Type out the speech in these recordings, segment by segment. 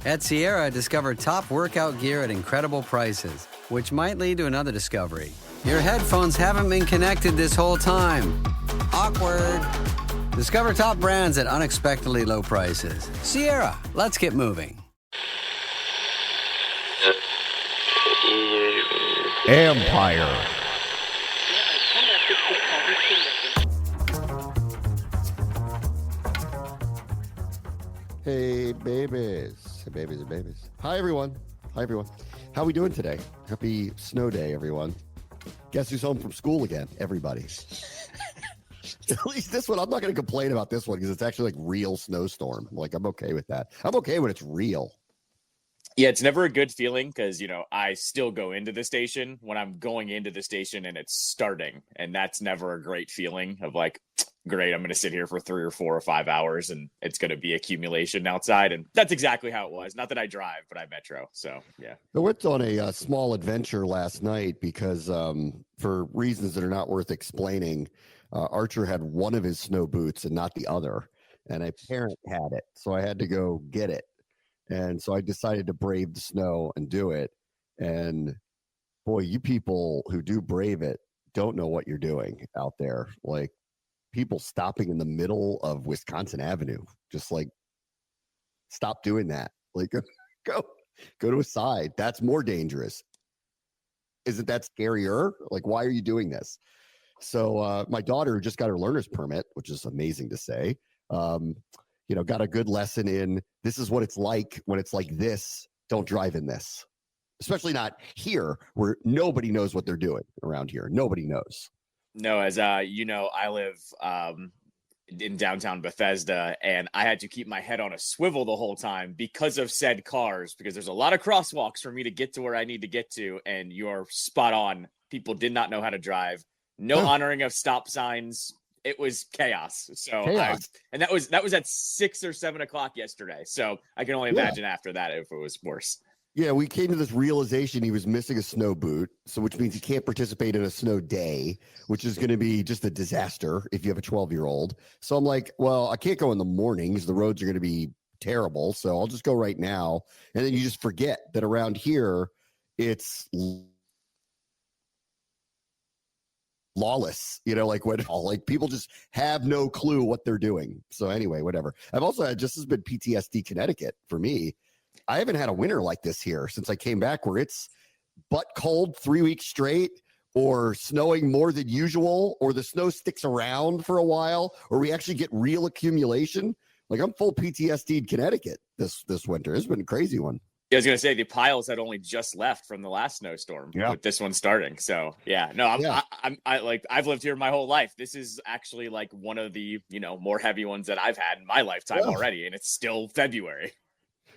At Sierra, discover top workout gear at incredible prices, which might lead to another discovery. Your headphones haven't been connected this whole time. Awkward. Discover top brands at unexpectedly low prices. Sierra, let's get moving. Ampire. Hey, babies. Hey, babies and babies. Hi, everyone. How are we doing today? Happy snow day, everyone. Guess who's home from school again? Everybody. At least this one, I'm not going to complain about this one because it's actually like real snowstorm. I'm okay with that. I'm okay when it's real. Yeah, it's never a good feeling because, I still go into the station when I'm going into the station and it's starting. And that's never a great feeling of like, great, I'm going to sit here for 3 or 4 or 5 hours and it's going to be accumulation outside. And that's exactly how it was. Not that I drive, but I metro. So, yeah. I went on a small adventure last night because for reasons that are not worth explaining, Archer had one of his snow boots and not the other. And a parent had it. So I had to go get it. And so I decided to brave the snow and do it. And boy, you people who do brave it don't know what you're doing out there. Like people stopping in the middle of Wisconsin Avenue, just like stop doing that. Like go to a side. That's more dangerous. Isn't that scarier? Like, why are you doing this? So my daughter just got her learner's permit, which is amazing to say. Got a good lesson in this is what it's like when it's like this. Don't drive in this, especially not here where nobody knows what they're doing around here. Nobody knows. No, as I live in downtown Bethesda and I had to keep my head on a swivel the whole time because of said cars, because there's a lot of crosswalks for me to get to where I need to get to. And you're spot on. People did not know how to drive. No honoring of stop signs. It was chaos. So, and that was at 6 or 7 o'clock yesterday. So I can only imagine after that if it was worse. Yeah, we came to this realization he was missing a snow boot, so which means he can't participate in a snow day, which is going to be just a disaster if you have a 12-year-old. So I'm like, well, I can't go in the mornings. The roads are going to be terrible, so I'll just go right now. And then you just forget that around here, it's lawless, when people just have no clue what they're doing. So anyway, whatever. I've also had just as been PTSD Connecticut for me. I haven't had a winter like this here since I came back where it's butt cold 3 weeks straight or snowing more than usual or the snow sticks around for a while or we actually get real accumulation. Like I'm full PTSD in Connecticut this winter. It's been a crazy one. I was going to say the piles had only just left from the last snowstorm with this one starting. So I've lived here my whole life. This is actually like one of the, more heavy ones that I've had in my lifetime already. And it's still February.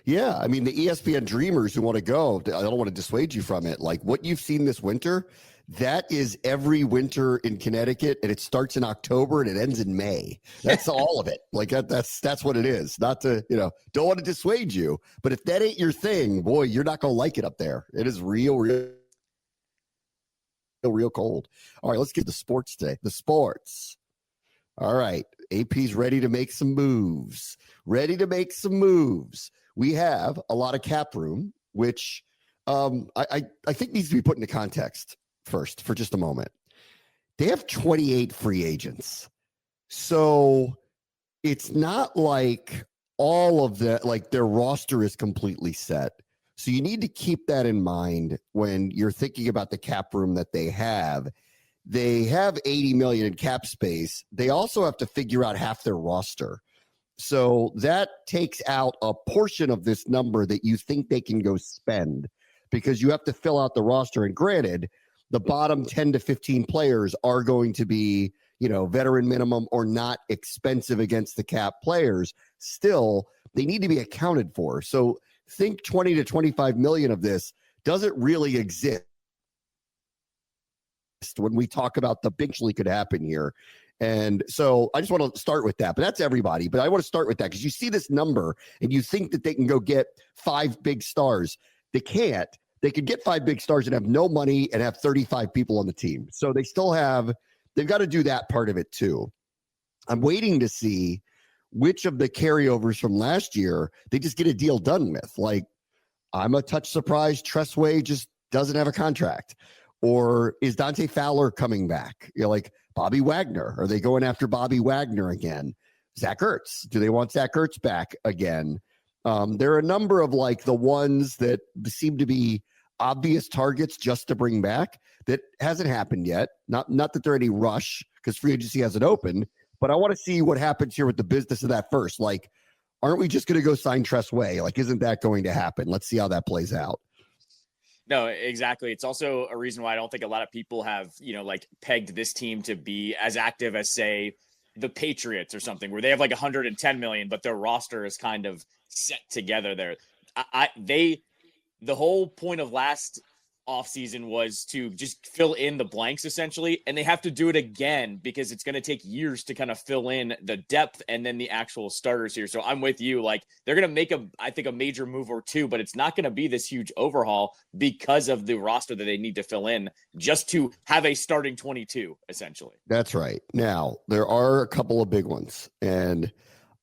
Yeah. I mean, the ESPN dreamers who want to go, I don't want to dissuade you from it. Like what you've seen this winter, that is every winter in Connecticut, and it starts in October and it ends in May. That's all of it. Like that's what it is. Not to, don't want to dissuade you, but if that ain't your thing, boy, you're not going to like it up there. It is real cold. All right, let's get to sports today. The sports. All right, AP's ready to make some moves. We have a lot of cap room, which I think needs to be put into context first for just a moment. They have 28 free agents. So it's not like all of that, like their roster is completely set. So you need to keep that in mind when you're thinking about the cap room that they have. They have 80 million in cap space. They also have to figure out half their roster. So that takes out a portion of this number that you think they can go spend because you have to fill out the roster. And granted, the bottom 10 to 15 players are going to be, veteran minimum or not expensive against the cap players. Still, they need to be accounted for. So think 20 to 25 million of this doesn't really exist when we talk about the potentially could happen here. And so I just want to start with that, but that's everybody. But I want to start with that because you see this number and you think that they can go get 5 big stars. They can't. They could get 5 big stars and have no money and have 35 people on the team. So they've got to do that part of it too. I'm waiting to see which of the carryovers from last year they just get a deal done with. Like, I'm a touch surprised Tressway just doesn't have a contract. Or is Dante Fowler coming back? Like Bobby Wagner. Are they going after Bobby Wagner again? Zach Ertz. Do they want Zach Ertz back again? There are a number of like the ones that seem to be obvious targets just to bring back that hasn't happened yet. Not that they're any rush because free agency hasn't opened, but I want to see what happens here with the business of that first. Like, aren't we just going to go sign Tressway? Like, isn't that going to happen? Let's see how that plays out. No, exactly. It's also a reason why I don't think a lot of people have, like pegged this team to be as active as, say, the Patriots or something, where they have like 110 million, but their roster is kind of set together there. The whole point of last offseason was to just fill in the blanks essentially, and they have to do it again because it's going to take years to kind of fill in the depth and then the actual starters here. So I'm with you. Like, they're going to make I think a major move or two, but it's not going to be this huge overhaul because of the roster that they need to fill in just to have a starting 22 essentially. That's right. Now, there are a couple of big ones, and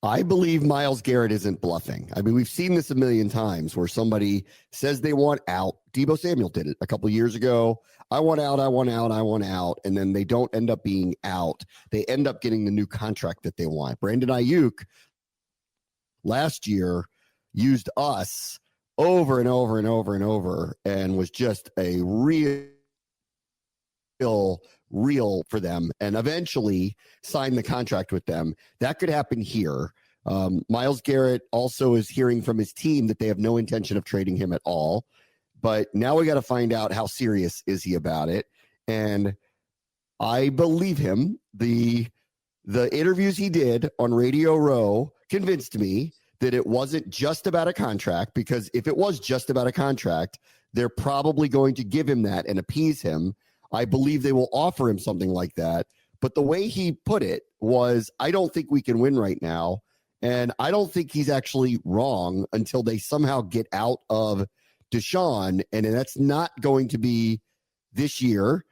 I believe Myles Garrett isn't bluffing. I mean, we've seen this a million times where somebody says they want out. Deebo Samuel did it a couple of years ago. I want out, I want out, I want out. And then they don't end up being out. They end up getting the new contract that they want. Brandon Ayuk last year used us over and over and over and over and was just a real for them and eventually signed the contract with them. That could happen here. Myles Garrett also is hearing from his team that they have no intention of trading him at all. But now we got to find out how serious is he about it. And I believe him. The interviews he did on Radio Row convinced me that it wasn't just about a contract, because if it was just about a contract, they're probably going to give him that and appease him. I believe they will offer him something like that. But the way he put it was, I don't think we can win right now. And I don't think he's actually wrong until they somehow get out of Deshaun. And that's not going to be this year.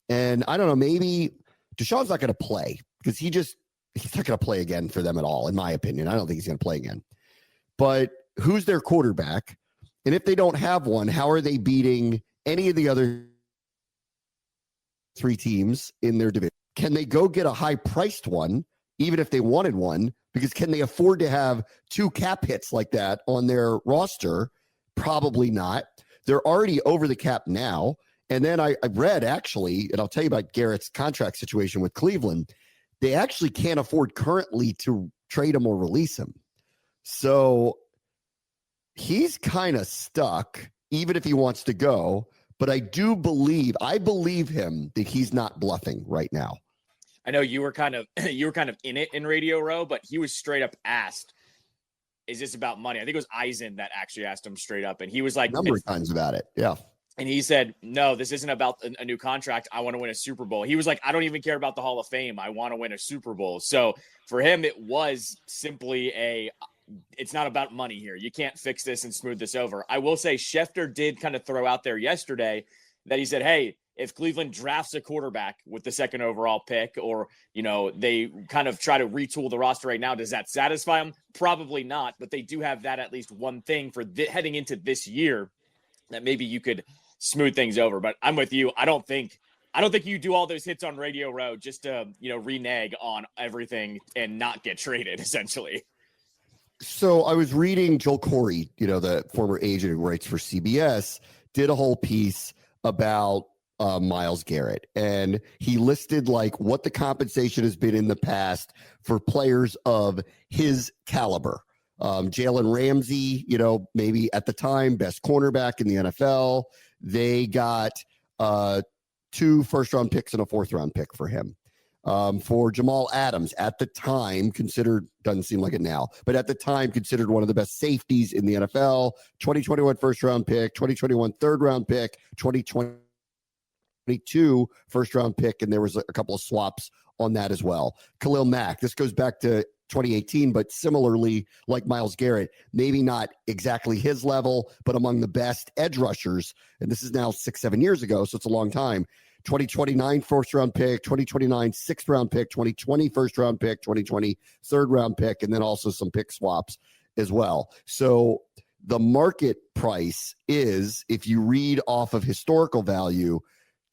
And I don't know, maybe Deshaun's not going to play because he's not going to play again for them at all, in my opinion. I don't think he's going to play again. But who's their quarterback? And if they don't have one, how are they beating any of the other three teams in their division? Can they go get a high-priced one, even if they wanted one? Because can they afford to have two cap hits like that on their roster? Probably not. They're already over the cap now. And then I read, actually, and I'll tell you about Garrett's contract situation with Cleveland, they actually can't afford currently to trade him or release him. So he's kind of stuck, even if he wants to go. But I believe him that he's not bluffing right now. I know you were kind of in it in Radio Row, but he was straight up asked, is this about money? I think it was Eisen that actually asked him straight up. And he was like, a number of times about it. Yeah. And he said, no, this isn't about a new contract. I want to win a Super Bowl. He was like, I don't even care about the Hall of Fame. I want to win a Super Bowl. So for him, it was simply it's not about money here. You can't fix this and smooth this over. I will say Schefter did kind of throw out there yesterday that he said, hey, if Cleveland drafts a quarterback with the second overall pick, or, they kind of try to retool the roster right now, does that satisfy them? Probably not, but they do have that at least one thing for heading into this year that maybe you could smooth things over. But I'm with you. I don't think you do all those hits on Radio Row just to, renege on everything and not get traded, essentially. So I was reading Joel Corey, the former agent who writes for CBS, did a whole piece about Myles Garrett, and he listed like what the compensation has been in the past for players of his caliber. Jalen Ramsey, maybe at the time best cornerback in the NFL. They got 2 first-round picks and a 4th-round pick for him. For Jamal Adams, at the time considered, doesn't seem like it now, but at the time considered one of the best safeties in the NFL. 2021 first-round pick, 2021 third-round pick, 2022 first-round pick, and there was a couple of swaps on that as well. Khalil Mack, this goes back to 2018, but similarly, like Myles Garrett, maybe not exactly his level, but among the best edge rushers. And this is now 6-7 years ago, so it's a long time. 2029 first round pick, 2029 sixth round pick, 2020 first round pick, 2020 third round pick, and then also some pick swaps as well. So the market price is, if you read off of historical value,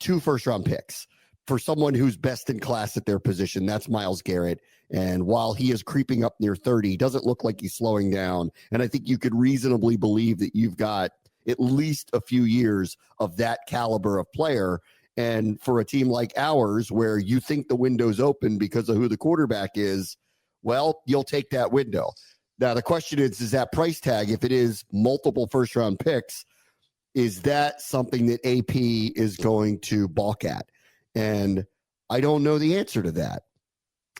2 first round picks for someone who's best in class at their position. That's Myles Garrett. And while he is creeping up near 30, he doesn't look like he's slowing down. And I think you could reasonably believe that you've got at least a few years of that caliber of player. And for a team like ours, where you think the window's open because of who the quarterback is, well, you'll take that window. Now, the question is that price tag, if it is multiple first-round picks, is that something that AP is going to balk at? And I don't know the answer to that.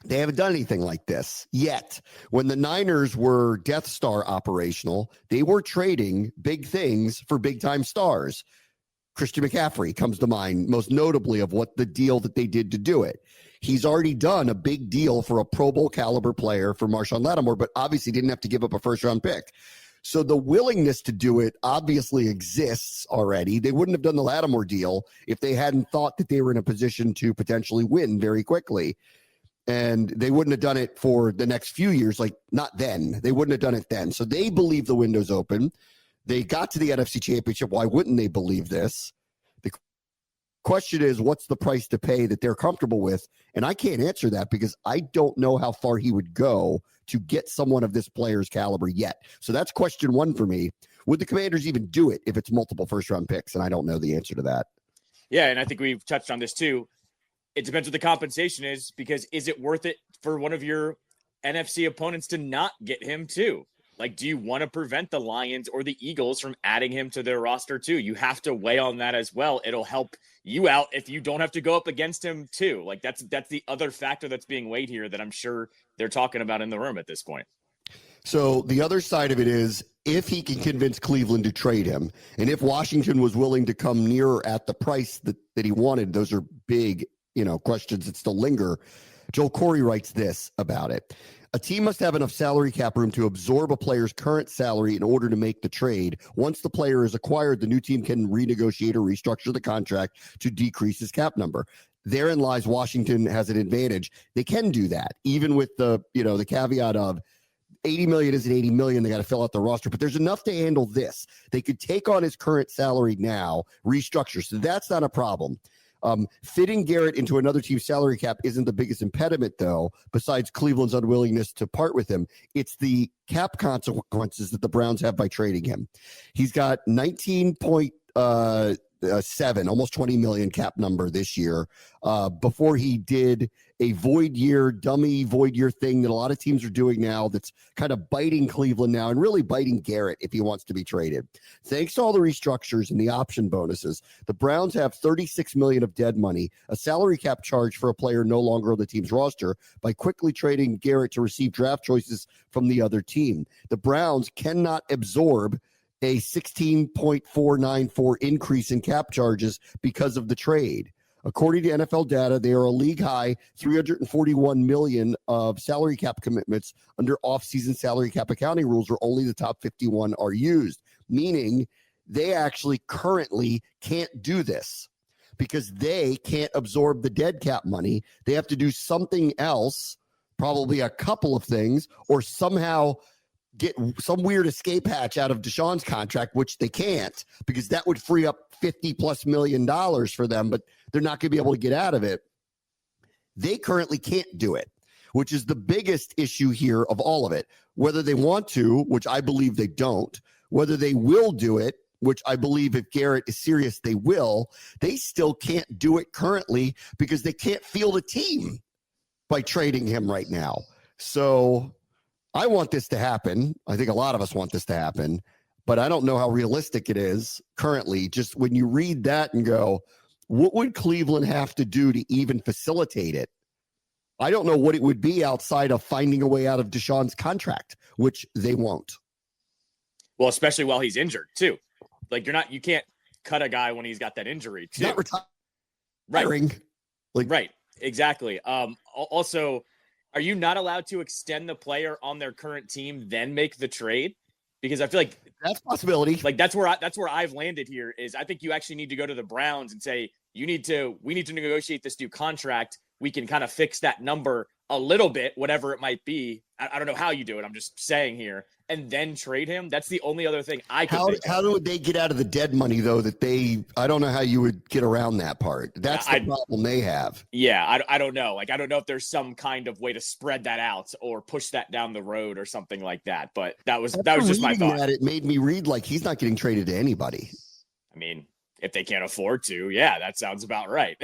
They haven't done anything like this yet. When the Niners were Death Star operational, they were trading big things for big-time stars. Christian McCaffrey comes to mind, most notably of what the deal that they did to do it. He's already done a big deal for a Pro Bowl caliber player for Marshawn Lattimore, but obviously didn't have to give up a first-round pick. So the willingness to do it obviously exists already. They wouldn't have done the Lattimore deal if they hadn't thought that they were in a position to potentially win very quickly. And they wouldn't have done it for the next few years, like not then. They wouldn't have done it then. So they believe the window's open. They got to the NFC Championship. Why wouldn't they believe this? The question is, what's the price to pay that they're comfortable with? And I can't answer that because I don't know how far he would go to get someone of this player's caliber yet. So that's question one for me. Would the Commanders even do it if it's multiple first-round picks? And I don't know the answer to that. Yeah, and I think we've touched on this too. It depends what the compensation is, because is it worth it for one of your NFC opponents to not get him too? Like, do you want to prevent the Lions or the Eagles from adding him to their roster too? You have to weigh on that as well. It'll help you out if you don't have to go up against him too. Like that's the other factor that's being weighed here that I'm sure they're talking about in the room at this point. So the other side of it is, if he can convince Cleveland to trade him, and if Washington was willing to come nearer at the price that he wanted, those are big, questions that still linger. Joel Corey writes this about it. A team must have enough salary cap room to absorb a player's current salary in order to make the trade. Once the player is acquired, the new team can renegotiate or restructure the contract to decrease his cap number. Therein lies Washington has an advantage. They can do that, even with the caveat of $80 million isn't $80 million. They got to fill out the roster, but there's enough to handle this. They could take on his current salary now, restructure. So that's not a problem. Fitting Garrett into another team's salary cap isn't the biggest impediment, though, besides Cleveland's unwillingness to part with him. It's the cap consequences that the Browns have by trading him. He's got 19.7, almost 20 million cap number this year, before he did a dummy void year thing that a lot of teams are doing now that's kind of biting Cleveland now and really biting Garrett if he wants to be traded. Thanks to all the restructures and the option bonuses, the Browns have $36 million of dead money, a salary cap charge for a player no longer on the team's roster, by quickly trading Garrett to receive draft choices from the other team. The Browns cannot absorb a 16.494 increase in cap charges because of the trade. According to NFL data, they are a league-high $341 million of salary cap commitments under off-season salary cap accounting rules, where only the top 51 are used, meaning they actually currently can't do this because they can't absorb the dead cap money. They have to do something else, probably a couple of things, or somehow get some weird escape hatch out of Deshaun's contract, which they can't, because that would free up $50+ million for them, but they're not going to be able to get out of it. They currently can't do it, which is the biggest issue here of all of it. Whether they want to, which I believe they don't, whether they will do it, which I believe if Garrett is serious, they will, they still can't do it currently because they can't field a team by trading him right now. So I want this to happen. I think a lot of us want this to happen, but I don't know how realistic it is currently. Just when you read that and go, what would Cleveland have to do to even facilitate it? I don't know what it would be outside of finding a way out of Deshaun's contract, which they won't. Well, especially while he's injured too. Like you can't cut a guy when he's got that injury too. Not retiring. Right. Right. Exactly. Also, Are you not allowed to extend the player on their current team, then make the trade? Because I feel like that's a possibility. Like that's where I've landed here is I think you actually need to go to the Browns and say, we need to negotiate this new contract. We can kind of fix that number a little bit, whatever it might be. I don't know how you do it. I'm just saying here. And then trade him. That's the only other thing I can think How would they get out of the dead money, though, I don't know how you would get around that part. That's the problem they have. Yeah, I don't know. Like, I don't know if there's some kind of way to spread that out or push that down the road or something like that. But that was just my thought. It made me read like he's not getting traded to anybody. I mean, if they can't afford to, yeah, that sounds about right.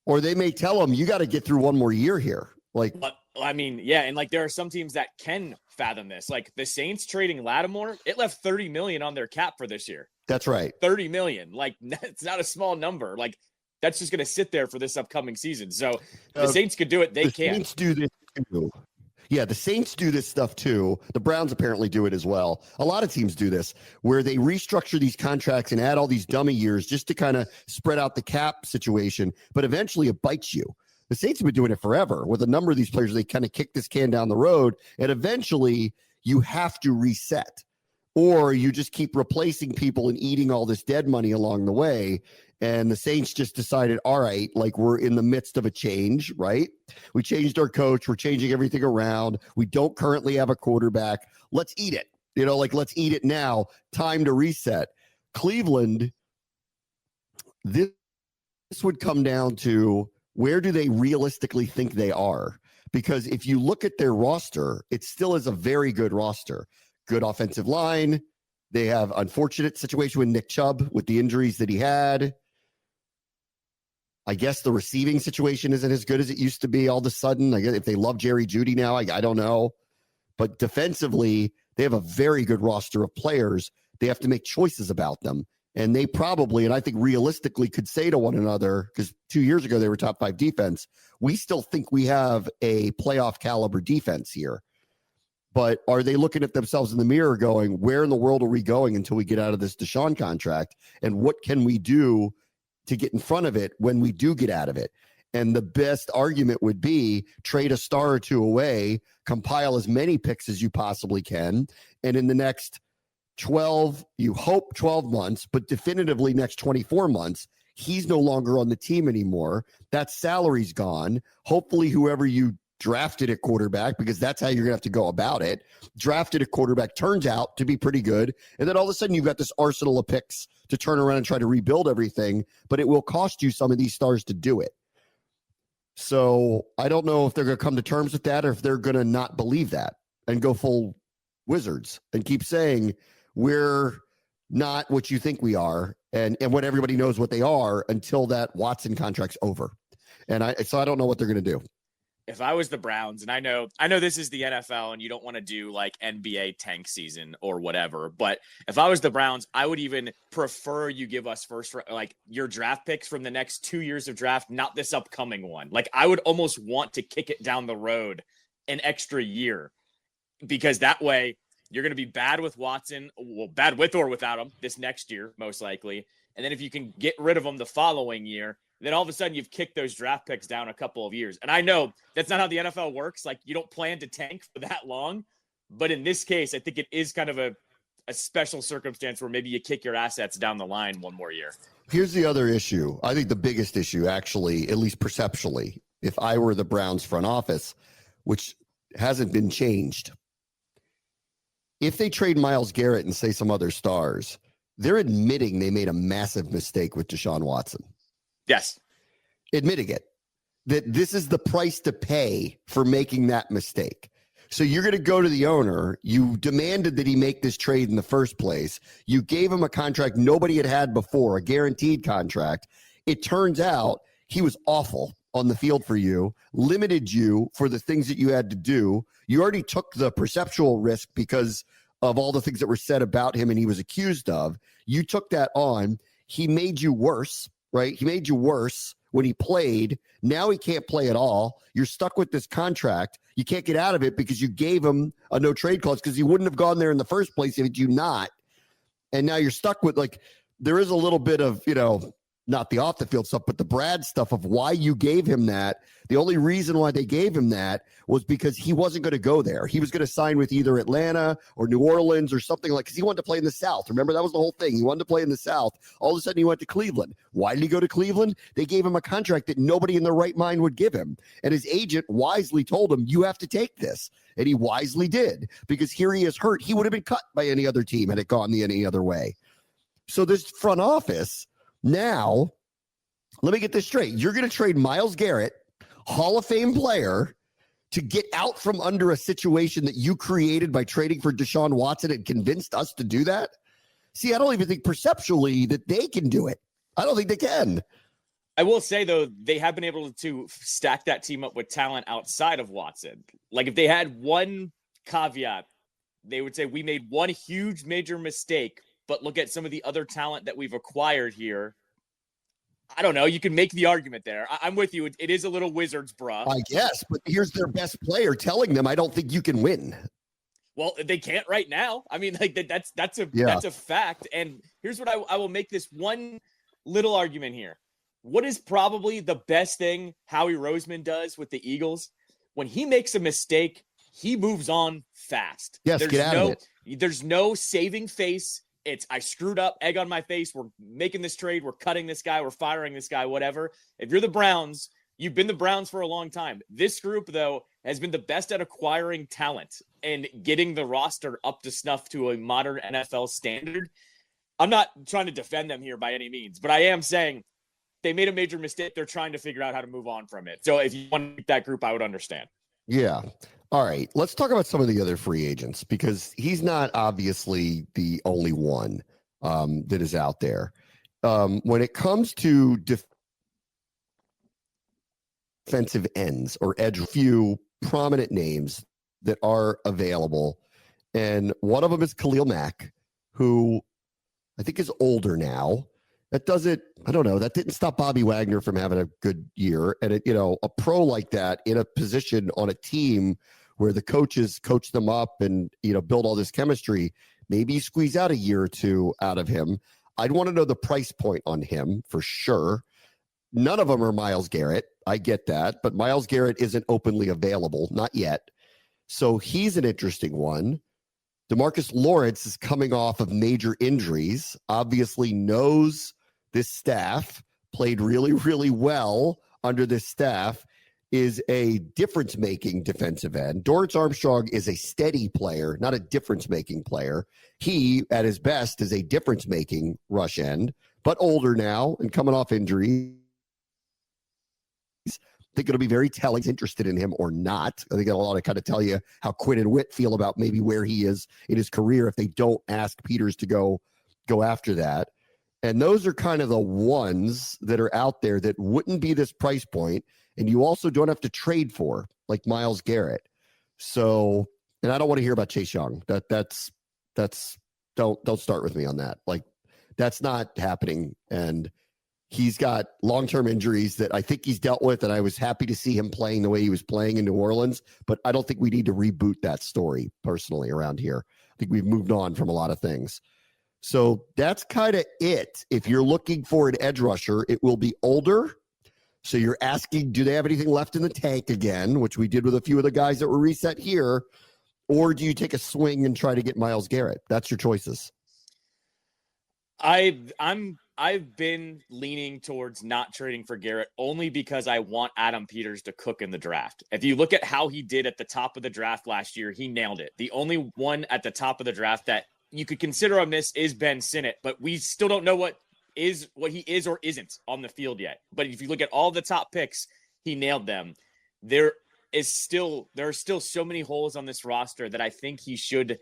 Or they may tell him, you got to get through one more year here. Like, but, I mean, yeah, and like there are some teams that can fathom this. Like the Saints trading Lattimore, it left $30 million on their cap for this year. That's right. $30 million. Like it's not a small number. Like that's just going to sit there for this upcoming season. So the Saints could do it. They can. Saints do this too. Yeah, the Saints do this stuff too. The Browns apparently do it as well. A lot of teams do this where they restructure these contracts and add all these dummy years just to kind of spread out the cap situation. But eventually it bites you. The Saints have been doing it forever with a number of these players. They kind of kick this can down the road, and eventually you have to reset, or you just keep replacing people and eating all this dead money along the way. And the Saints just decided, all right, like we're in the midst of a change, right? We changed our coach. We're changing everything around. We don't currently have a quarterback. Let's eat it. Let's eat it now. Time to reset. Cleveland, this would come down to, where do they realistically think they are? Because if you look at their roster, it still is a very good roster. Good offensive line. They have unfortunate situation with Nick Chubb with the injuries that he had. I guess the receiving situation isn't as good as it used to be all of a sudden. I guess if they love Jerry Jeudy now, I don't know. But defensively, they have a very good roster of players. They have to make choices about them. And they probably, and I think realistically, could say to one another, because 2 years ago they were top 5 defense, we still think we have a playoff caliber defense here. But are they looking at themselves in the mirror going, where in the world are we going until we get out of this Deshaun contract? And what can we do to get in front of it when we do get out of it? And the best argument would be trade a star or two away, compile as many picks as you possibly can, and in the next 12 months, but definitively next 24 months, he's no longer on the team anymore. That salary's gone. Hopefully whoever you drafted at quarterback, because that's how you're going to have to go about it, drafted a quarterback, turns out to be pretty good. And then all of a sudden you've got this arsenal of picks to turn around and try to rebuild everything, but it will cost you some of these stars to do it. So I don't know if they're going to come to terms with that or if they're going to not believe that and go full Wizards and keep saying, we're not what you think we are, and when everybody knows what they are until that Watson contract's over. And so I don't know what they're going to do. If I was the Browns, and I know this is the NFL and you don't want to do like NBA tank season or whatever, but if I was the Browns, I would even prefer you give us like your draft picks from the next 2 years of draft, not this upcoming one. Like I would almost want to kick it down the road an extra year, because that way you're going to be bad with Watson, well, bad with or without him this next year, most likely. And then if you can get rid of him the following year, then all of a sudden you've kicked those draft picks down a couple of years. And I know that's not how the NFL works. Like you don't plan to tank for that long. But in this case, I think it is kind of a special circumstance where maybe you kick your assets down the line one more year. Here's the other issue. I think the biggest issue, actually, at least perceptually, if I were the Browns front office, which hasn't been changed, if they trade Myles Garrett and say some other stars, they're admitting they made a massive mistake with Deshaun Watson. Yes. Admitting it, that this is the price to pay for making that mistake. So you're going to go to the owner. You demanded that he make this trade in the first place. You gave him a contract nobody had before, a guaranteed contract. It turns out he was awful on the field for you, limited you for the things that you had to do. You already took the perceptual risk because of all the things that were said about him and he was accused of. You took that on. He made you worse, right? He made you worse when he played. Now he can't play at all. You're stuck with this contract. You can't get out of it because you gave him a no trade clause because he wouldn't have gone there in the first place if you not. And now you're stuck with, like, there is a little bit of, not the off the field stuff, but the Brad stuff of why you gave him that. The only reason why they gave him that was because he wasn't going to go there. He was going to sign with either Atlanta or New Orleans or something like, because he wanted to play in the South. Remember, that was the whole thing. He wanted to play in the South. All of a sudden, he went to Cleveland. Why did he go to Cleveland? They gave him a contract that nobody in their right mind would give him. And his agent wisely told him, you have to take this. And he wisely did, because here he is hurt. He would have been cut by any other team had it gone any other way. So this front office, now, let me get this straight. You're going to trade Myles Garrett, Hall of Fame player, to get out from under a situation that you created by trading for Deshaun Watson and convinced us to do that? See, I don't even think perceptually that they can do it. I don't think they can. I will say, though, they have been able to stack that team up with talent outside of Watson. Like, if they had one caveat, they would say we made one huge major mistake, but look at some of the other talent that we've acquired here. I don't know. You can make the argument there. I'm with you. It is a little Wizards, bruh. I guess, but here's their best player telling them, I don't think you can win. Well, they can't right now. I mean, like that's a fact. And here's what I will make this one little argument here. What is probably the best thing Howie Roseman does with the Eagles? When he makes a mistake, he moves on fast. Yes, get out of it. There's no saving face. It's I screwed up, egg on my face. We're making this trade. We're cutting this guy. We're firing this guy, whatever. If you're the Browns, you've been the Browns for a long time. This group, though, has been the best at acquiring talent and getting the roster up to snuff to a modern NFL standard. I'm not trying to defend them here by any means, but I am saying they made a major mistake. They're trying to figure out how to move on from it. So if you want to keep that group, I would understand. Yeah. All right. Let's talk about some of the other free agents, because he's not obviously the only one that is out there. When it comes to defensive ends or edge, few prominent names that are available. And one of them is Khalil Mack, who I think is older now. That doesn't, I don't know, that didn't stop Bobby Wagner from having a good year. And, a pro like that in a position on a team where the coaches coach them up and, build all this chemistry, maybe you squeeze out a year or two out of him. I'd want to know the price point on him for sure. None of them are Myles Garrett. I get that. But Myles Garrett isn't openly available, not yet. So he's an interesting one. DeMarcus Lawrence is coming off of major injuries, obviously knows this staff, played really, really well under this staff, is a difference-making defensive end. Dorrance Armstrong is a steady player, not a difference-making player. He, at his best, is a difference-making rush end, but older now and coming off injuries. I think it'll be very telling. He's interested in him or not. I think it'll ought to kind of tell you how Quinn and Witt feel about maybe where he is in his career if they don't ask Peters to go after that. And those are kind of the ones that are out there that wouldn't be this price point. And you also don't have to trade for, like Myles Garrett. So, and I don't want to hear about Chase Young. That's don't start with me on that. Like, that's not happening. And he's got long-term injuries that I think he's dealt with, and I was happy to see him playing the way he was playing in New Orleans, but I don't think we need to reboot that story personally around here. I think we've moved on from a lot of things. So that's kind of it. If you're looking for an edge rusher, it will be older. So you're asking, do they have anything left in the tank again, which we did with a few of the guys that were reset here, or do you take a swing and try to get Myles Garrett? That's your choices. I've been leaning towards not trading for Garrett only because I want Adam Peters to cook in the draft. If you look at how he did at the top of the draft last year, he nailed it. The only one at the top of the draft that you could consider a miss is Ben Sinnott, but we still don't know what he is or isn't on the field yet. But if you look at all the top picks, he nailed them. There are still so many holes on this roster that I think he should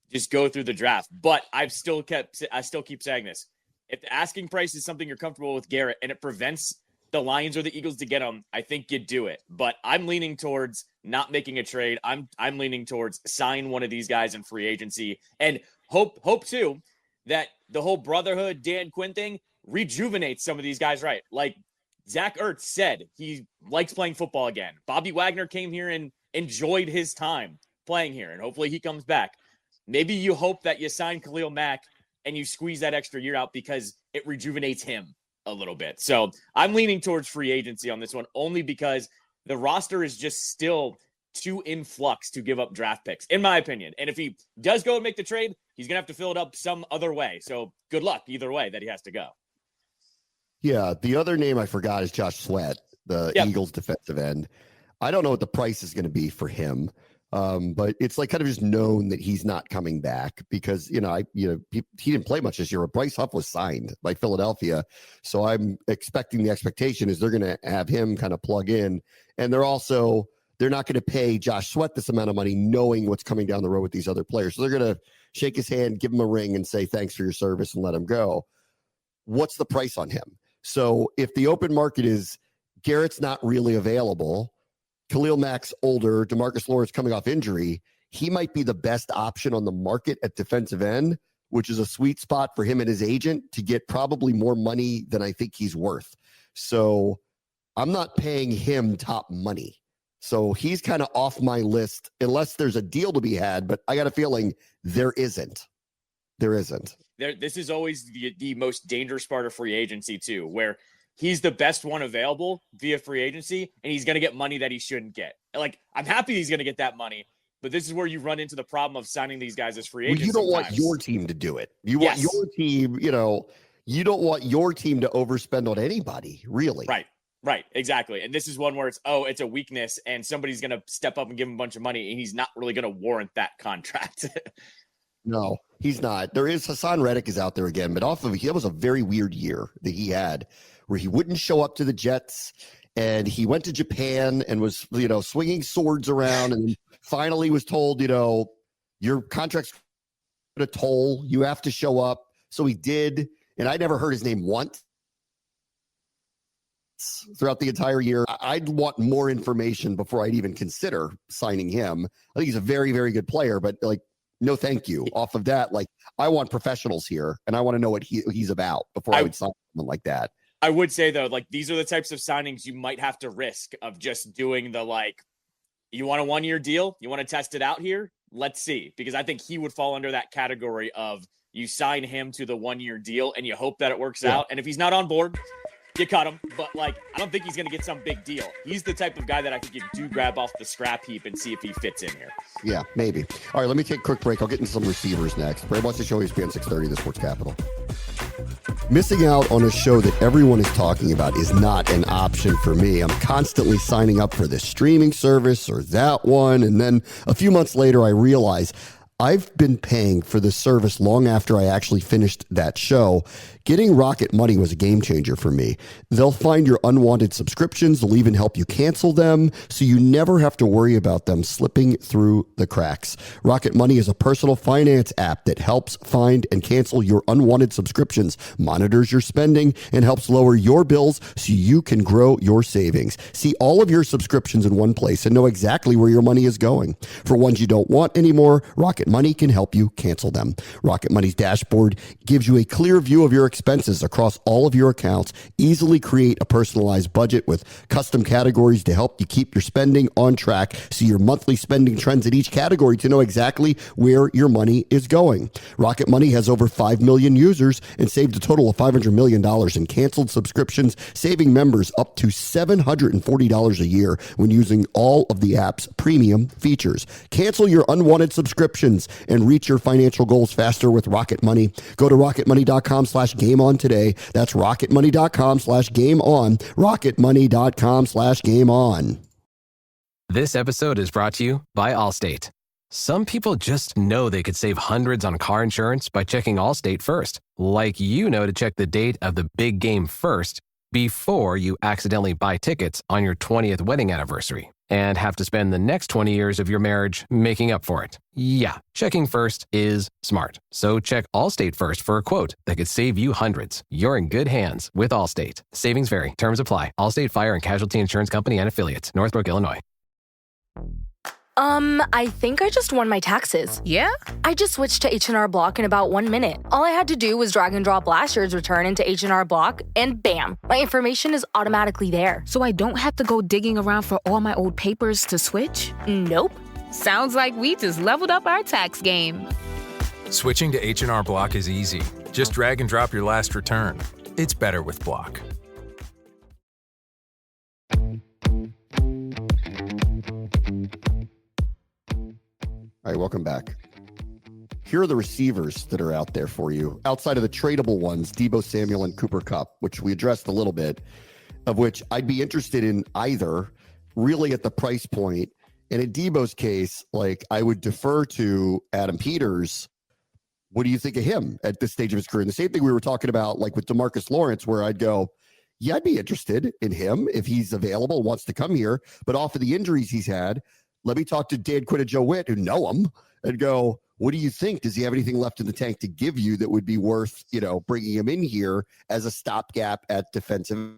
just go through the draft. But I still keep saying this. If the asking price is something you're comfortable with Garrett and it prevents the Lions or the Eagles to get him, I think you do it. But I'm leaning towards not making a trade. I'm leaning towards sign one of these guys in free agency and hope too that the whole brotherhood Dan Quinn thing rejuvenates some of these guys, right? Like Zach Ertz said, he likes playing football again. Bobby Wagner came here and enjoyed his time playing here, and hopefully he comes back. Maybe you hope that you sign Khalil Mack and you squeeze that extra year out because it rejuvenates him a little bit. So I'm leaning towards free agency on this one, only because the roster is just still too in flux to give up draft picks, in my opinion. And if he does go and make the trade, he's going to have to fill it up some other way. So good luck either way that he has to go. Yeah, the other name I forgot is Josh Sweat, the Eagles defensive end. I don't know what the price is going to be for him, but it's like kind of just known that he's not coming back because he didn't play much this year. Bryce Huff was signed by Philadelphia, so I'm expecting the expectation is they're going to have him kind of plug in, and they're not going to pay Josh Sweat this amount of money, knowing what's coming down the road with these other players. So they're going to shake his hand, give him a ring, and say thanks for your service and let him go. What's the price on him? So if the open market is Garrett's not really available, Khalil Mack's older, DeMarcus Lawrence coming off injury, he might be the best option on the market at defensive end, which is a sweet spot for him and his agent to get probably more money than I think he's worth. So I'm not paying him top money. So he's kind of off my list unless there's a deal to be had, but I got a feeling there isn't. This is always the most dangerous part of free agency too, where he's the best one available via free agency, and he's going to get money that he shouldn't get. Like, I'm happy he's going to get that money, but this is where you run into the problem of signing these guys as free agents. You don't want your team to do it. You want your team, you don't want your team to overspend on anybody, really. Right, exactly. And this is one where it's a weakness, and somebody's going to step up and give him a bunch of money, and he's not really going to warrant that contract. No, he's not. There is Hassan Reddick is out there again, but that was a very weird year that he had where he wouldn't show up to the Jets, and he went to Japan and was, swinging swords around, and finally was told, your contract's a toll. You have to show up. So he did, and I never heard his name once throughout the entire year. I'd want more information before I'd even consider signing him. I think he's a very, very good player, but no, thank you. Off of that, I want professionals here, and I want to know what he's about before I would sign someone like that. I would say, though, these are the types of signings you might have to risk of just doing you want a 1-year deal? You want to test it out here? Let's see. Because I think he would fall under that category of you sign him to the 1-year deal and you hope that it works out. And if he's not on board, you cut him. But, I don't think he's going to get some big deal. He's the type of guy that I think you do grab off the scrap heap and see if he fits in here. Yeah, maybe. All right, let me take a quick break. I'll get into some receivers next. Brad watch the show. ESPN 630, the Sports Capital. Missing out on a show that everyone is talking about is not an option for me. I'm constantly signing up for this streaming service or that one. And then a few months later, I realize I've been paying for this service long after I actually finished that show. Getting Rocket Money was a game changer for me. They'll find your unwanted subscriptions. They'll even help you cancel them, so you never have to worry about them slipping through the cracks. Rocket Money is a personal finance app that helps find and cancel your unwanted subscriptions, monitors your spending, and helps lower your bills so you can grow your savings. See all of your subscriptions in one place and know exactly where your money is going. For ones you don't want anymore, Rocket Money can help you cancel them. Rocket Money's dashboard gives you a clear view of your expenses across all of your accounts. Easily create a personalized budget with custom categories to help you keep your spending on track. See your monthly spending trends in each category to know exactly where your money is going. Rocket Money has over 5 million users and saved a total of $500 million in canceled subscriptions, saving members up to $740 a year when using all of the app's premium features. Cancel your unwanted subscriptions and reach your financial goals faster with Rocket Money. Go to rocketmoney.com/game on today. That's rocketmoney.com/game on. rocketmoney.com/game on. This episode is brought to you by Allstate. Some people just know they could save hundreds on car insurance by checking Allstate first. Like to check the date of the big game first before you accidentally buy tickets on your 20th wedding anniversary and have to spend the next 20 years of your marriage making up for it. Yeah, checking first is smart. So check Allstate first for a quote that could save you hundreds. You're in good hands with Allstate. Savings vary. Terms apply. Allstate Fire and Casualty Insurance Company and Affiliates. Northbrook, Illinois. I think I just won my taxes. Yeah? I just switched to H&R Block in about 1 minute. All I had to do was drag and drop last year's return into H&R Block, and bam, my information is automatically there. So I don't have to go digging around for all my old papers to switch? Nope. Sounds like we just leveled up our tax game. Switching to H&R Block is easy. Just drag and drop your last return. It's better with Block. All right, welcome back. Here are the receivers that are out there for you. Outside of the tradable ones, Deebo Samuel and Cooper Kupp, which we addressed a little bit, of which I'd be interested in either, really at the price point. And in Deebo's case, like, I would defer to Adam Peters. What do you think of him at this stage of his career? And the same thing we were talking about, like with DeMarcus Lawrence, where I'd go, yeah, I'd be interested in him if he's available, wants to come here. But off of the injuries he's had, let me talk to Dan Quinn and Joe Witt, who know him, and go, what do you think? Does he have anything left in the tank to give you that would be worth, bringing him in here as a stopgap at defensive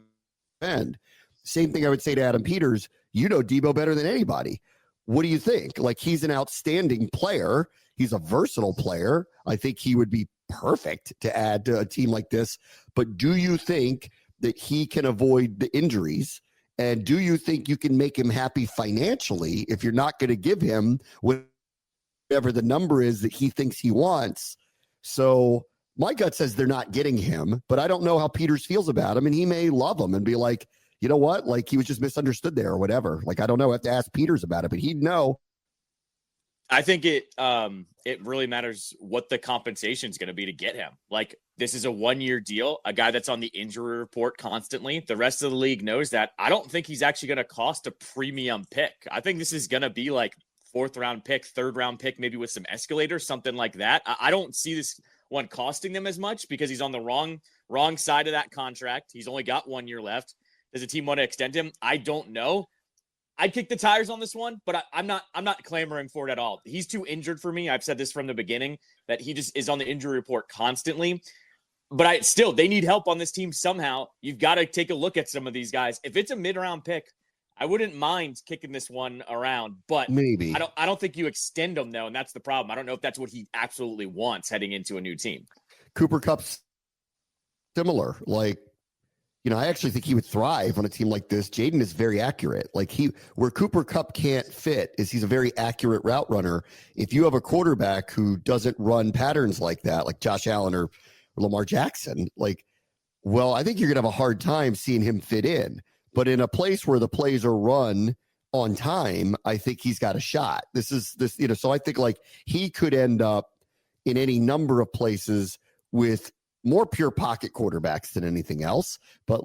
end? Same thing I would say to Adam Peters. You know Deebo better than anybody. What do you think? Like, he's an outstanding player. He's a versatile player. I think he would be perfect to add to a team like this. But do you think that he can avoid the injuries? And do you think you can make him happy financially if you're not going to give him whatever the number is that he thinks he wants? So my gut says they're not getting him, but I don't know how Peters feels about him. And he may love him and be like, you know what? Like, he was just misunderstood there or whatever. Like, I don't know. I have to ask Peters about it, but he'd know. I think it really matters what the compensation is going to be to get him. Like, this is a 1-year deal, a guy that's on the injury report constantly. The rest of the league knows that. I don't think he's actually going to cost a premium pick. I think this is going to be like 4th round pick, 3rd round pick, maybe with some escalators, something like that. I don't see this one costing them as much because he's on the wrong side of that contract. He's only got 1 year left. Does the team want to extend him? I don't know. I'd kick the tires on this one, but I'm not clamoring for it at all. He's too injured for me. I've said this from the beginning, that he just is on the injury report constantly. But they need help on this team somehow. You've got to take a look at some of these guys. If it's a mid-round pick, I wouldn't mind kicking this one around, but maybe I don't think you extend him though, and that's the problem. I don't know if that's what he absolutely wants heading into a new team. Cooper Kupp's similar. Like, I actually think he would thrive on a team like this. Jaden is very accurate. Like, where Cooper Kupp can't fit is he's a very accurate route runner. If you have a quarterback who doesn't run patterns like that, like Josh Allen or Lamar Jackson, I think you're going to have a hard time seeing him fit in. But in a place where the plays are run on time, I think he's got a shot. So I think like he could end up in any number of places with more pure pocket quarterbacks than anything else. But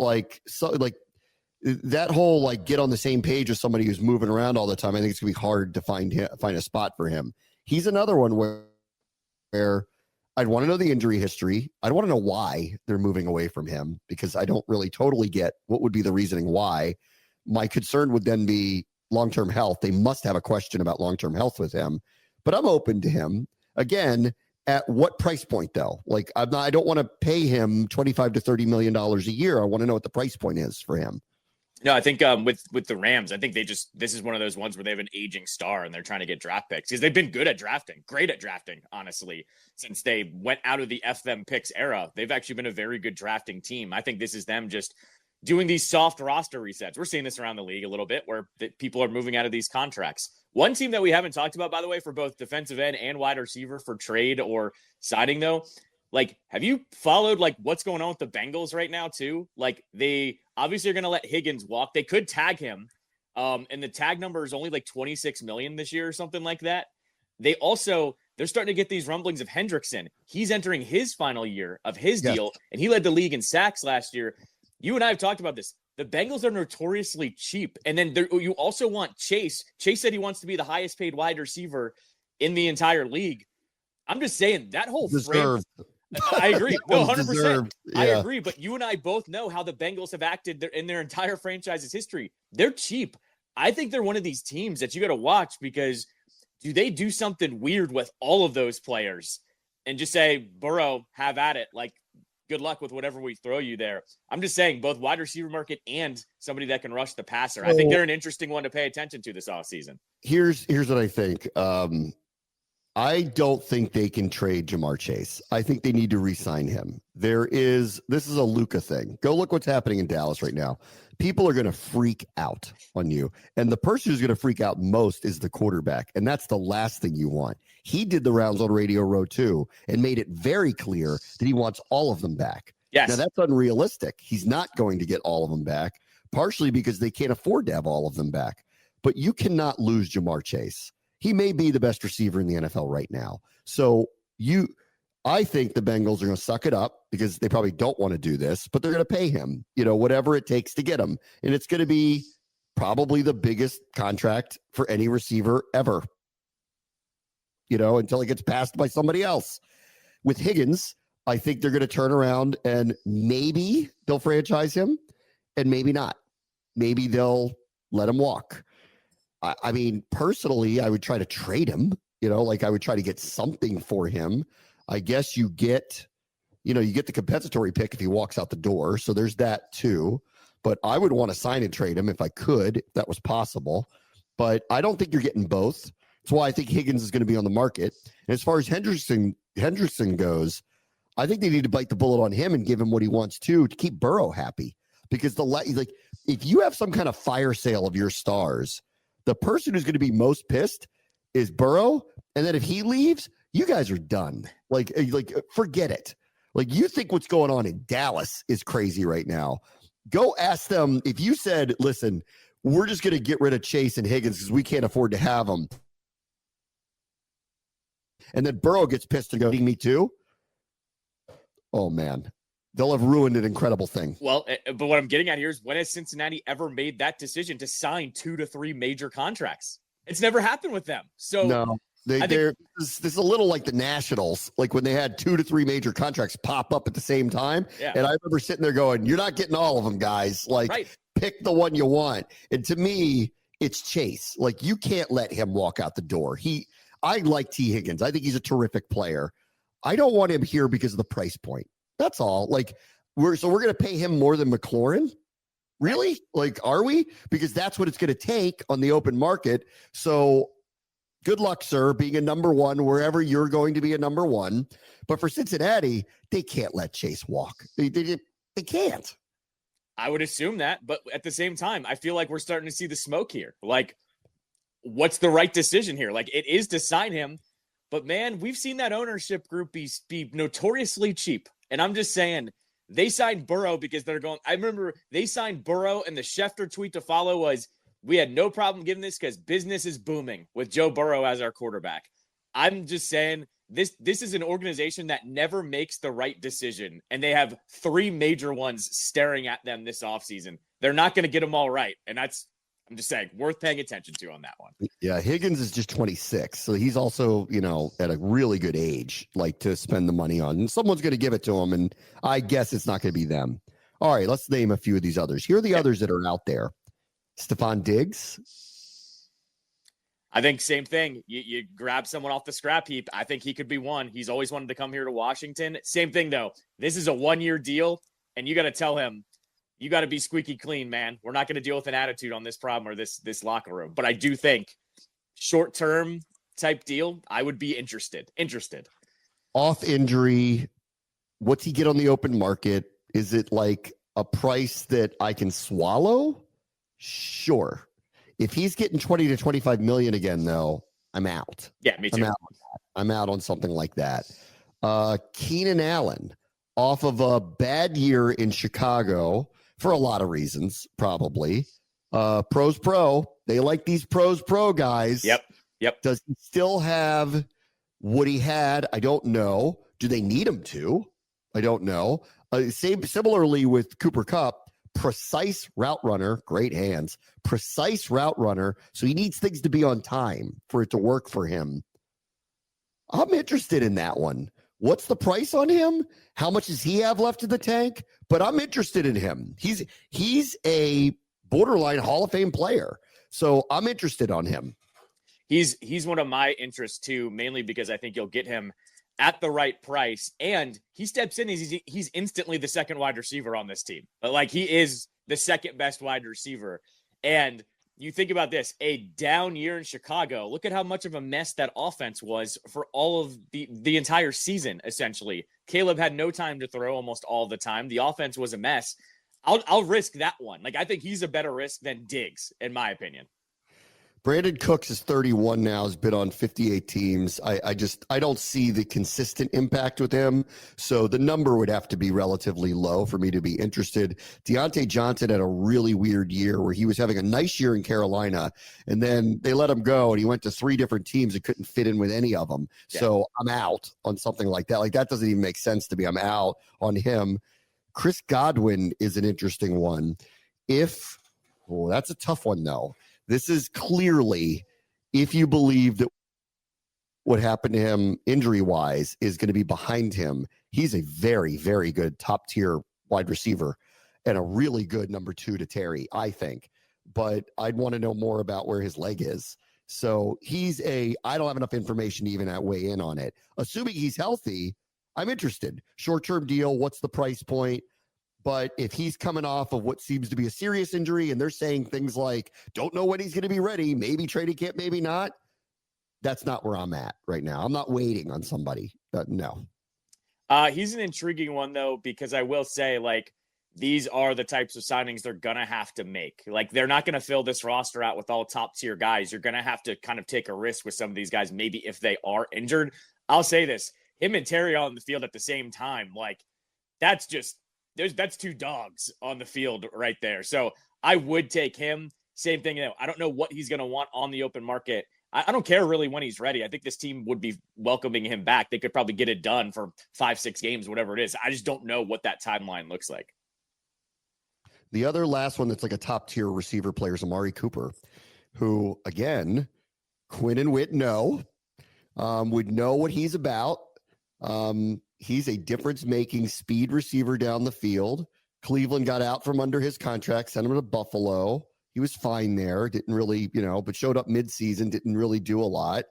that whole get on the same page with somebody who's moving around all the time, I think it's gonna be hard to find a spot for him. He's another one where I'd want to know the injury history. I'd want to know why they're moving away from him, because I don't really totally get what would be the reasoning why. My concern would then be long-term health. They must have a question about long-term health with him, but I'm open to him. Again, at what price point though? I don't want to pay him $25 to $30 million a year. I want to know what the price point is for him. No, I think with the Rams, I think this is one of those ones where they have an aging star and they're trying to get draft picks because they've been great at drafting, honestly, since they went out of the F them picks era. They've actually been a very good drafting team. I think this is them just doing these soft roster resets. We're seeing this around the league a little bit where people are moving out of these contracts. One team that we haven't talked about, by the way, for both defensive end and wide receiver for trade or signing though, have you followed what's going on with the Bengals right now too? They obviously are going to let Higgins walk. They could tag him. And the tag number is only 26 million this year or something like that. They're starting to get these rumblings of Hendrickson. He's entering his final year of his deal, and he led the league in sacks last year. You and I have talked about this. The Bengals are notoriously cheap. And then you also want Chase. Chase said he wants to be the highest paid wide receiver in the entire league. I'm just saying that whole frame. I agree. No, 100%. Yeah. I agree. But you and I both know how the Bengals have acted in their entire franchise's history. They're cheap. I think they're one of these teams that you got to watch, because do they do something weird with all of those players and just say, Burrow, have at it? Good luck with whatever we throw you there. I'm just saying, both wide receiver market and somebody that can rush the passer. I think they're an interesting one to pay attention to this offseason. Here's what I think. I don't think they can trade Jamar Chase. I think they need to re-sign him. This is a Luka thing. Go look what's happening in Dallas right now. People are going to freak out on you. And the person who's going to freak out most is the quarterback. And that's the last thing you want. He did the rounds on Radio Row too and made it very clear that he wants all of them back. Yes. Now, that's unrealistic. He's not going to get all of them back, partially because they can't afford to have all of them back. But you cannot lose Jamar Chase. He may be the best receiver in the NFL right now. So I think the Bengals are going to suck it up because they probably don't want to do this, but they're going to pay him, whatever it takes to get him. And it's going to be probably the biggest contract for any receiver ever, until it gets passed by somebody else. With Higgins, I think they're going to turn around and maybe they'll franchise him and maybe not. Maybe they'll let him walk. I mean, personally, I would try to trade him, I would try to get something for him. I guess you get the compensatory pick if he walks out the door. So there's that too. But I would want to sign and trade him if I could, if that was possible. But I don't think you're getting both. That's why I think Higgins is going to be on the market. And as far as Hendrickson goes, I think they need to bite the bullet on him and give him what he wants to keep Burrow happy. Because if you have some kind of fire sale of your stars, the person who's going to be most pissed is Burrow. And then if he leaves, you guys are done. Like forget it. Like, you think what's going on in Dallas is crazy right now. Go ask them if you said, listen, we're just going to get rid of Chase and Higgins because we can't afford to have them. And then Burrow gets pissed and goes, me too. Oh, man. They'll have ruined an incredible thing. Well, but what I'm getting at here is, when has Cincinnati ever made that decision to sign 2 to 3 major contracts? It's never happened with them. So no, this is a little like the Nationals, like when they had 2 to 3 major contracts pop up at the same time. Yeah. And I remember sitting there going, you're not getting all of them, guys. Like, right. Pick the one you want. And to me, it's Chase. Like, you can't let him walk out the door. I like T. Higgins. I think he's a terrific player. I don't want him here because of the price point. That's all. Like, we're going to pay him more than McLaurin? Really? Like, are we? Because that's what it's going to take on the open market. So good luck, sir, being a number one wherever you're going to be a number one. But for Cincinnati, they can't let Chase walk. They can't. I would assume that. But at the same time, I feel like we're starting to see the smoke here. Like, what's the right decision here? Like, it is to sign him. But, man, we've seen that ownership group be notoriously cheap. And I'm just saying, they signed Burrow because they're going. I remember they signed Burrow, and the Schefter tweet to follow was, we had no problem giving this because business is booming with Joe Burrow as our quarterback. I'm just saying, this is an organization that never makes the right decision, and they have 3 major ones staring at them this offseason. They're not going to get them all right, and that's, I'm just saying, worth paying attention to on that one. Yeah, Higgins is just 26, so he's also, at a really good age, like, to spend the money on. And someone's going to give it to him, and I guess it's not going to be them. All right, let's name a few of these others. Here are the others that are out there. Stephon Diggs. I think same thing. You grab someone off the scrap heap. I think he could be one. He's always wanted to come here to Washington. Same thing, though. This is a 1-year deal, and you got to tell him, you got to be squeaky clean, man. We're not going to deal with an attitude on this problem or this locker room. But I do think short-term type deal, I would be interested. Off injury, what's he get on the open market? Is it like a price that I can swallow? Sure. If he's getting 20 to 25 million again, though, I'm out. Yeah, me too. I'm out on something like that. Keenan Allen, off of a bad year in Chicago for a lot of reasons, probably. Pros pro. They like these pros pro guys. Yep. Does he still have what he had? I don't know. Do they need him to? I don't know. Similarly with Cooper Kupp, precise route runner, great hands, precise route runner. So he needs things to be on time for it to work for him. I'm interested in that one. What's the price on him? How much does he have left in the tank? But I'm interested in him. He's a borderline Hall of Fame player. So I'm interested on him. He's one of my interests too, mainly because I think you'll get him at the right price, and he steps in. He's instantly the second wide receiver on this team. But like, he is the second best wide receiver. And you think about this, a down year in Chicago. Look at how much of a mess that offense was for all of the entire season. Essentially, Caleb had no time to throw almost all the time. The offense was a mess. I'll risk that one. Like, I think he's a better risk than Diggs, in my opinion. Brandon Cooks is 31 now, has been on 58 teams. I don't see the consistent impact with him. So the number would have to be relatively low for me to be interested. Deontay Johnson had a really weird year where he was having a nice year in Carolina, and then they let him go, and he went to 3 different teams and couldn't fit in with any of them. Yeah. So I'm out on something like that. Like, that doesn't even make sense to me. I'm out on him. Chris Godwin is an interesting one. That's a tough one, though. This is clearly, if you believe that what happened to him injury-wise is going to be behind him, he's a very, very good top-tier wide receiver and a really good number 2 to Terry, I think. But I'd want to know more about where his leg is. So I don't have enough information to even weigh in on it. Assuming he's healthy, I'm interested. Short-term deal, what's the price point? But if he's coming off of what seems to be a serious injury and they're saying things like, don't know when he's going to be ready, maybe training camp, maybe not, that's not where I'm at right now. I'm not waiting on somebody. No. He's an intriguing one, though, because I will say, like, these are the types of signings they're going to have to make. Like, they're not going to fill this roster out with all top-tier guys. You're going to have to kind of take a risk with some of these guys, maybe if they are injured. I'll say this. Him and Terry on the field at the same time, like, that's 2 dogs on the field right there. So I would take him. Same thing. I don't know what he's going to want on the open market. I don't care really when he's ready. I think this team would be welcoming him back. They could probably get it done for 5-6 games, whatever it is. I just don't know what that timeline looks like. The other last one that's like a top tier receiver player is Amari Cooper, who, again, Quinn and Witt would know what he's about. He's a difference-making speed receiver down the field. Cleveland got out from under his contract, sent him to Buffalo. He was fine there. Didn't really, but showed up midseason, didn't really do a lot.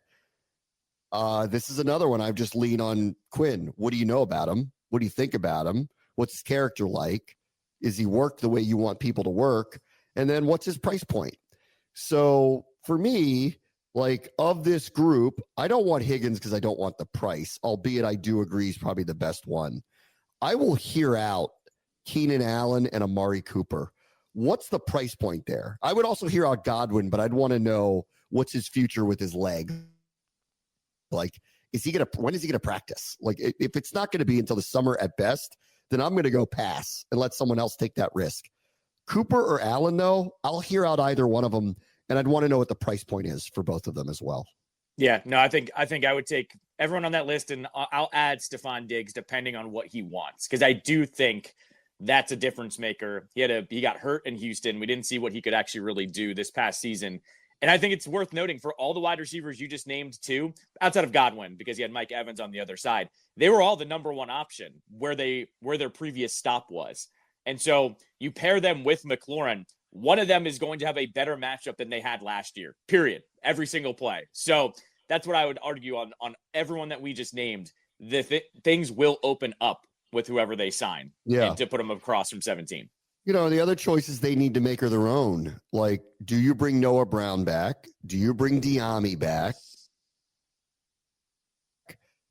This is another one I've just leaned on Quinn. What do you know about him? What do you think about him? What's his character like? Is he work the way you want people to work? And then what's his price point? So for me, like, of this group, I don't want Higgins because I don't want the price, albeit I do agree he's probably the best one. I will hear out Keenan Allen and Amari Cooper. What's the price point there? I would also hear out Godwin, but I'd want to know what's his future with his leg. Like, when is he going to practice? Like, if it's not going to be until the summer at best, then I'm going to go pass and let someone else take that risk. Cooper or Allen, though, I'll hear out either one of them. And I'd want to know what the price point is for both of them as well. Yeah, no, I think I would take everyone on that list, and I'll add Stephon Diggs depending on what he wants, because I do think that's a difference maker. He got hurt in Houston. We didn't see what he could actually really do this past season. And I think it's worth noting for all the wide receivers you just named too, outside of Godwin, because he had Mike Evans on the other side, they were all the number one option where their previous stop was. And so you pair them with McLaurin. One of them is going to have a better matchup than they had last year, period, every single play. So that's what I would argue on everyone that we just named. Things will open up with whoever they sign and to put them across from 17. The other choices they need to make are their own. Like, do you bring Noah Brown back? Do you bring Diami back?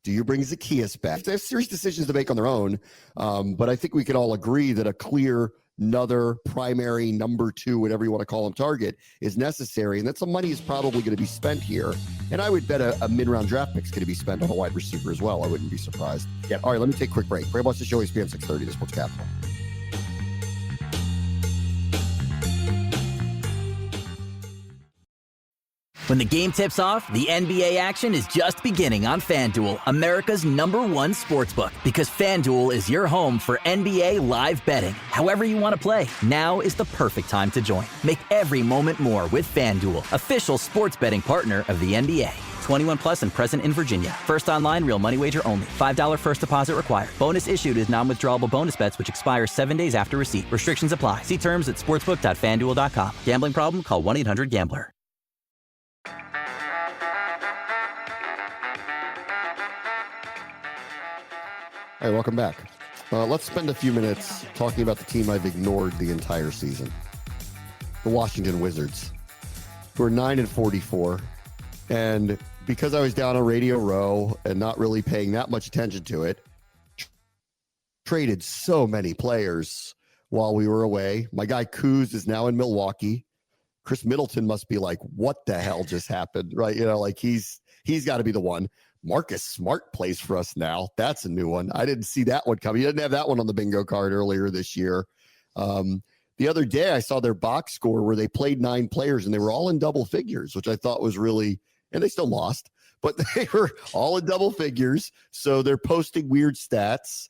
Do you bring Zacchaeus back? They have serious decisions to make on their own. But I think we can all agree that a clear another primary number 2, whatever you want to call him, target is necessary. And that some money is probably going to be spent here. And I would bet a mid-round draft pick is going to be spent on a wide receiver as well. I wouldn't be surprised. Yep. All right, let me take a quick break. Brave Watch the Show, ESPN 630, the Sports Capital. When the game tips off, the NBA action is just beginning on FanDuel, America's #1 sportsbook. Because FanDuel is your home for NBA live betting. However you want to play, now is the perfect time to join. Make every moment more with FanDuel, official sports betting partner of the NBA. 21 plus and present in Virginia. First online, real money wager only. $5 first deposit required. Bonus issued is non-withdrawable bonus bets which expire 7 days after receipt. Restrictions apply. See terms at sportsbook.fanduel.com. Gambling problem? Call 1-800-GAMBLER. All right, welcome back. Let's spend a few minutes talking about the team I've ignored the entire season. The Washington Wizards, who are 9-44. And because I was down on Radio Row and not really paying that much attention to it, traded so many players while we were away. My guy Kuz is now in Milwaukee. Chris Middleton must be like, what the hell just happened? Right. You know, like he's got to be the one. Marcus Smart plays for us now. That's a new one. I didn't see that one coming. You didn't have that one on the bingo card earlier this year. The other day I saw their box score where they played 9 players and they were all in double figures, which I thought was really, and they still lost, but they were all in double figures. So they're posting weird stats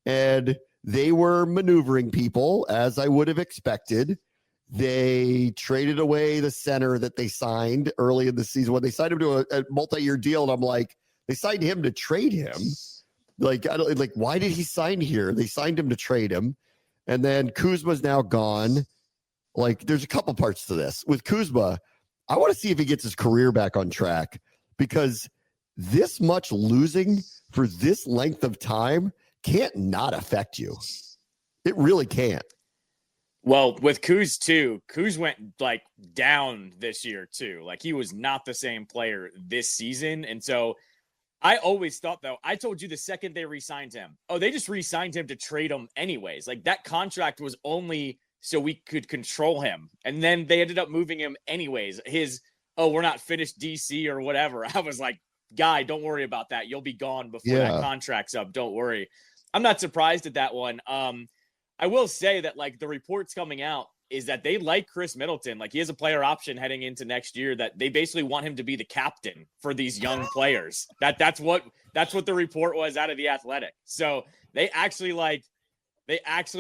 and they were maneuvering people as I would have expected. They traded away the center that they signed early in the season when they signed him to a multi-year deal. And I'm like, they signed him to trade him. Like, why did he sign here? They signed him to trade him. And then Kuzma's now gone. Like, there's a couple parts to this. With Kuzma, I want to see if he gets his career back on track, because this much losing for this length of time can't not affect you. It really can't. Well, with Kuz too, Kuz went like down this year too. Like, he was not the same player this season. And so I always thought, though, I told you the second they re-signed him, they just re-signed him to trade him anyways. Like, that contract was only so we could control him. And then they ended up moving him anyways. We're not finished DC or whatever. I was like, guy, don't worry about that. You'll be gone before that contract's up. Don't worry. I'm not surprised at that one. I will say that, like, the reports coming out is that they like Chris Middleton. Like, he has a player option heading into next year that they basically want him to be the captain for these young players. That's what the report was out of The Athletic. So they actually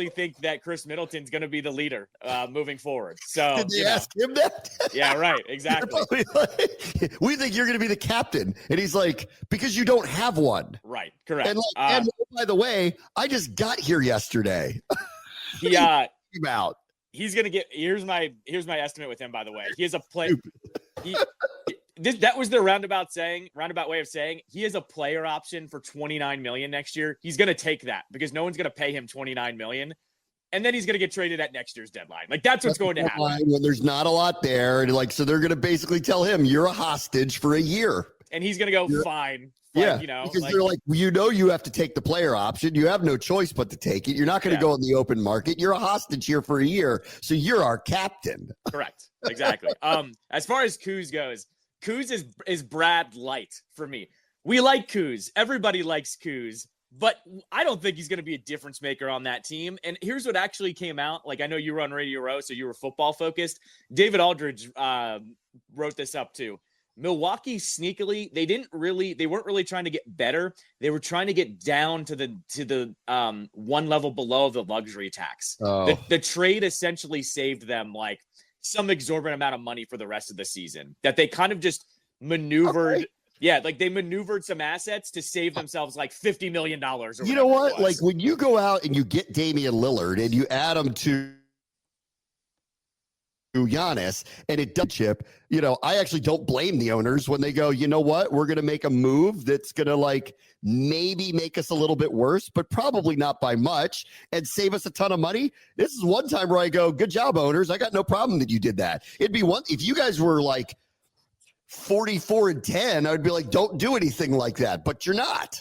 think that Chris Middleton's going to be the leader moving forward. So did they ask him that? Yeah, right. Exactly. Like, we think you're going to be the captain. And he's like, because you don't have one. Right. Correct. And by the way, I just got here yesterday. He's going to get, here's my estimate with him, by the way. He has a play. That was their roundabout way of saying he has a player option for $29 million next year. He's going to take that because no one's going to pay him $29 million. And then he's going to get traded at next year's deadline. Like, that's what's going to happen. When there's not a lot there. And so they're going to basically tell him you're a hostage for a year. And he's going to go, fine. Yeah, because they're like, you have to take the player option. You have no choice but to take it. You're not going to go in the open market. You're a hostage here for a year. So you're our captain. Correct. Exactly. As far as Kuz goes, Kuz is Brad light for me. We like Kuz. Everybody likes Kuz, but I don't think he's going to be a difference maker on that team. And here's what actually came out. Like, I know you were on Radio Row, so you were football focused. David Aldridge wrote this up too. Milwaukee sneakily, they weren't really trying to get better. They were trying to get down to the one level below the luxury tax. The trade essentially saved them like some exorbitant amount of money for the rest of the season that they kind of just maneuvered. Okay. Yeah, like they maneuvered some assets to save themselves like $50 million. You know what? Like, when you go out and you get Damian Lillard and you add him to Giannis and it does chip, I actually don't blame the owners when they go, you know what, we're going to make a move that's going to like maybe make us a little bit worse, but probably not by much, and save us a ton of money. This is one time where I go, good job, owners. I got no problem that you did that. It'd be one if you guys were like 44-10, I would be like, don't do anything like that, but you're not.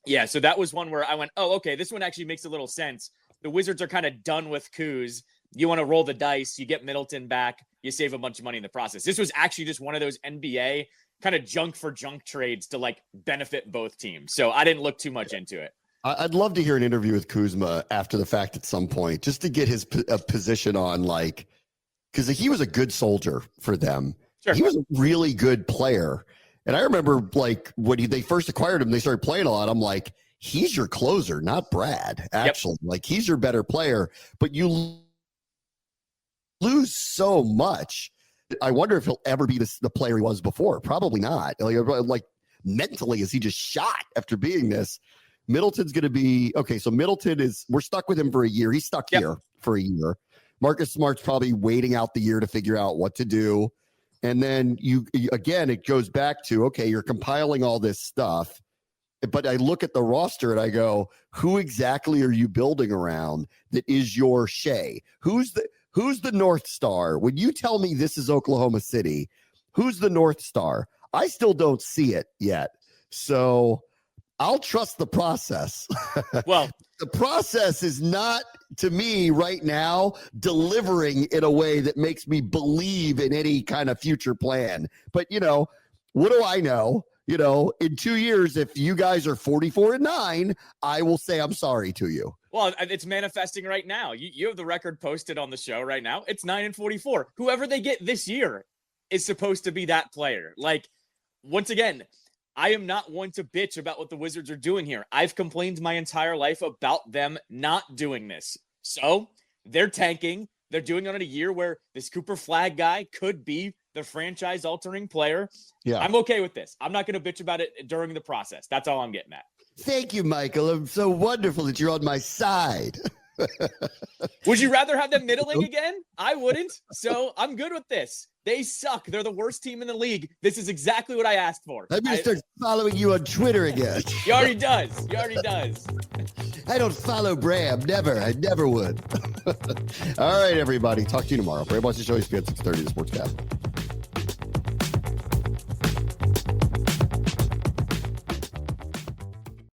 Yeah, so that was one where I went, okay, this one actually makes a little sense. The Wizards are kind of done with Kuz. You want to roll the dice, you get Middleton back, you save a bunch of money in the process. This was actually just one of those NBA kind of junk for junk trades to like benefit both teams. So I didn't look too much into it. I'd love to hear an interview with Kuzma after the fact at some point, just to get his position on, like, because he was a good soldier for them. Sure. He was a really good player. And I remember, like, when they first acquired him, they started playing a lot. I'm like, he's your closer, not Brad, actually. Yep. Like, he's your better player. But you lose so much. I wonder if he'll ever be the player he was before. Probably not. Like mentally, is he just shot after being this? Middleton's going to be okay. So Middleton we're stuck with him for a year. He's stuck here for a year. Marcus Smart's probably waiting out the year to figure out what to do. And then again, it goes back to, okay, you're compiling all this stuff, but I look at the roster and I go, who exactly are you building around that is your Shea? Who's the North Star? When you tell me this is Oklahoma City, who's the North Star? I still don't see it yet. So I'll trust the process. Well, the process is not to me right now, delivering in a way that makes me believe in any kind of future plan. But, what do I know? In 2 years, if you guys are 44-9, I will say I'm sorry to you. Well, it's manifesting right now. You have the record posted on the show right now. It's 9-44. Whoever they get this year is supposed to be that player. Like, once again, I am not one to bitch about what the Wizards are doing here. I've complained my entire life about them not doing this. So they're tanking. They're doing it in a year where this Cooper Flagg guy could be the franchise-altering player. Yeah, I'm okay with this. I'm not going to bitch about it during the process. That's all I'm getting at. Thank you, Michael. I'm so wonderful that you're on my side. Would you rather have them middling again? I wouldn't. So I'm good with this. They suck. They're the worst team in the league. This is exactly what I asked for. I'm going to start following you on Twitter again. He already does. I don't follow Bram. Never. I never would. All right, everybody. Talk to you tomorrow. Bram watches the show. ESPN 630, the Sports Cast.